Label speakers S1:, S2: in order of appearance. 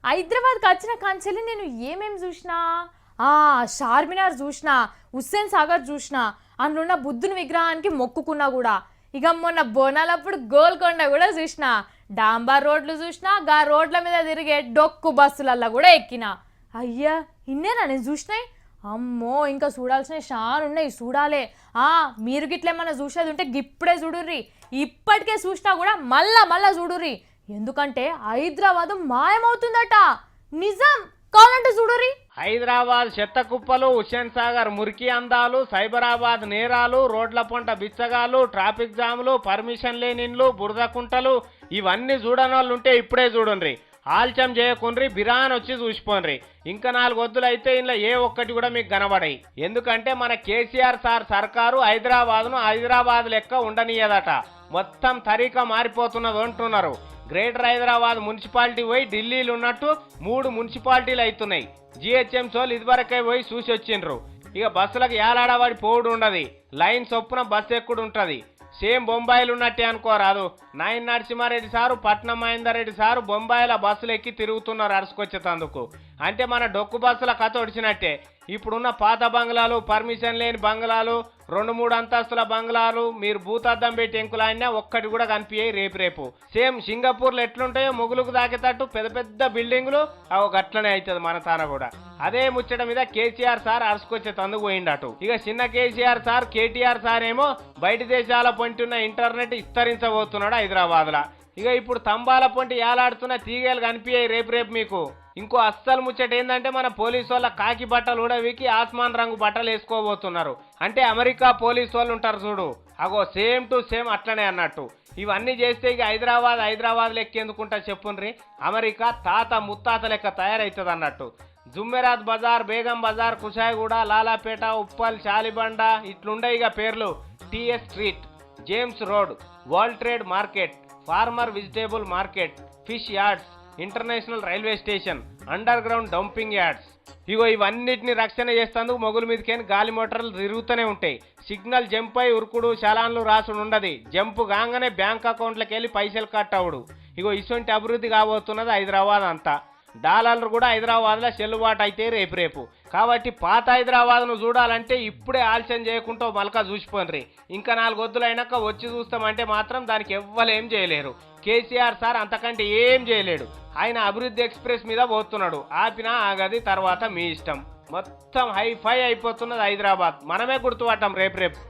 S1: హైదరాబాద్కి వచ్చిన కాంచెల్లి నేను ఏమేమి చూసినా చార్మినార్ చూసినా, హుస్సేన్ సాగర్ చూసినా, అందులో బుద్ధుని విగ్రహానికి మొక్కుకున్నా కూడా. ఇక మొన్న బోనాలప్పుడు గోల్కొండ కూడా చూసినా, డాంబార్ రోడ్లు చూసినా, గా రోడ్ల మీద తిరిగే డొక్కు బస్సులల్లో కూడా ఎక్కినా. అయ్యా ఇన్నేనా నేను చూసినాయి? అమ్మో ఇంకా చూడాల్సినవి చాలా ఉన్నాయి, చూడాలే. మీరు గిట్లేమన్నా చూసేది ఉంటే గిప్పుడే చూడుర్రి, ఇప్పటికే చూసినా కూడా మళ్ళా చూడుర్రి. ఎందుకంటే హైదరాబాద్ మాయమవుతుందట, నిజం. కావాలంటే చూడుర్రి.
S2: హైదరాబాద్ చెత్త కుప్పలు, హుస్సేన్ సాగర్ మురికి అందాలు, సైబరాబాద్ నేరాలు, రోడ్ల పొంట బిచ్చగాలు, ట్రాఫిక్ జాములు, పర్మిషన్ లేని ఇండ్లు, బురద కుంటలు, ఇవన్నీ చూడని వాళ్ళు ఉంటే ఇప్పుడే చూడండి. ఆల్చం చేయకుండ్రి, బిరాన్ వచ్చి చూసిపోండ్రి. ఇంకా 4 వద్దులు అయితే ఇంట్లో ఏ ఒక్కటి కూడా మీకు కనబడాయి. ఎందుకంటే మన కేసీఆర్ సార్ సర్కారు హైదరాబాద్ లెక్క ఉండనీయదట. మొత్తం తరీకా మారిపోతున్నది అంటున్నారు. గ్రేటర్ హైదరాబాద్ మున్సిపాలిటీ పోయి ఢిల్లీలో ఉన్నట్టు 3 మున్సిపాలిటీలు అవుతున్నాయి. జిహెచ్ఎంసీలు ఇదివరకే పోయి చూసి వచ్చిండ్రు. ఇక బస్సులకు ఏలాడవాడి పోవుడు ఉండదు, లైన్ చొప్పున బస్సు ఎక్కుడు ఉంటుంది. సేమ్ బొంబాయిలు ఉన్నట్టే అనుకోరాదు. నాయన్ నరసింహారెడ్డి సారు, పట్నం మహేందర్ రెడ్డి సారు బొంబాయిల బస్సులు ఎక్కి తిరుగుతున్నారు అరుసుకొచ్చేటందుకు. అంటే మన డొక్కు బస్సుల కథ ఒడిచినట్టే. ఇప్పుడున్న పాత బంగ్లాలు, పర్మిషన్ లేని బంగ్లాలు, 2-3 అంతస్తుల బంగ్లాలు మీరు భూతద్దం పెట్టి ఎంకులైనా ఒక్కటి కూడా కనిపించాయి రేపు. సేమ్ సింగపూర్లో ఎట్లుంటాయో మొగులకు దాకేటట్టు పెద్ద బిల్డింగులు అవి గట్లనే అవుతుంది మన తాన కూడా. అదే ముచ్చట మీద కేసీఆర్ సార్ అరుసుకొచ్చే తందుకు పోయిండటు. ఇక చిన్న కేసీఆర్ సార్, కేటీఆర్ సార్ ఏమో బయట దేశాల పొంటున్న ఇంటర్నెట్ విస్తరించబోతున్నాడు హైదరాబాద్లో. ఇక ఇప్పుడు తంబాల పొంటి ఏలాడుతున్న తీగలు కనిపించాయి రేపు మీకు. ఇంకో అస్సలు ముచ్చట ఏంటంటే మన పోలీసు వాళ్ళ కాకి బట్టలు ఉడవికి ఆస్మాన్ రంగు బట్టలు వేసుకోబోతున్నారు. అంటే అమెరికా పోలీసు వాళ్ళు ఉంటారు చూడు, అగో సేమ్ టు సేమ్ అట్లనే అన్నట్టు. ఇవన్నీ చేస్తే ఇక హైదరాబాద్ లెక్క ఎందుకుంటా చెప్పుండ్రి. అమెరికా తాత ముత్తాత లెక్క తయారవుతుంది అన్నట్టు. జుమ్మెరాత్ బజార్, బేగం బజార్, కుషాయిగూడ, లాలాపేట, ఉప్పల్, చాలిబండ ఇట్లుండే ఇక పేర్లు. TS street, James road, world trade market, former vegetable market, fish yards, international railway station, underground dumping yards. ఇగో ఇవన్నిటిని రక్షణ చేస్తేందుకు మొగుల మీదకేని గాలి మోటార్లు తిరుగుతూనే ఉంటాయి. సిగ్నల్ జంప్ అయి ఉరుకుడు, చలాన్లు రాసుడు ఉండదు. జంప్ కాగానే బ్యాంక్ అకౌంట్లకు వెళ్ళి పైసలు కట్ అవుడు. ఇగో ఇటువంటి అభివృద్ధి కాబోతున్నది హైదరాబాద్ అంతా. డాలర్లు కూడా హైదరాబాద్లో చెల్లుబాటు అయితే రేపు. కాబట్టి పాత హైదరాబాద్ను చూడాలంటే ఇప్పుడే ఆలస్యం చేయకుండా మలకా చూసిపోండి. ఇంకా 4 వద్దులు అయినాక వచ్చి చూస్తామంటే మాత్రం దానికి ఎవ్వలేం చేయలేరు. కేసీఆర్ సార్ అంతకంటే ఏం చేయలేడు. ఆయన అభివృద్ధి ఎక్స్ప్రెస్ మీద పోతున్నాడు. ఆపినా ఆగది, తర్వాత మీ ఇష్టం. మొత్తం హైఫై అయిపోతున్నది హైదరాబాద్. మనమే గుర్తుపట్టాం రేపు.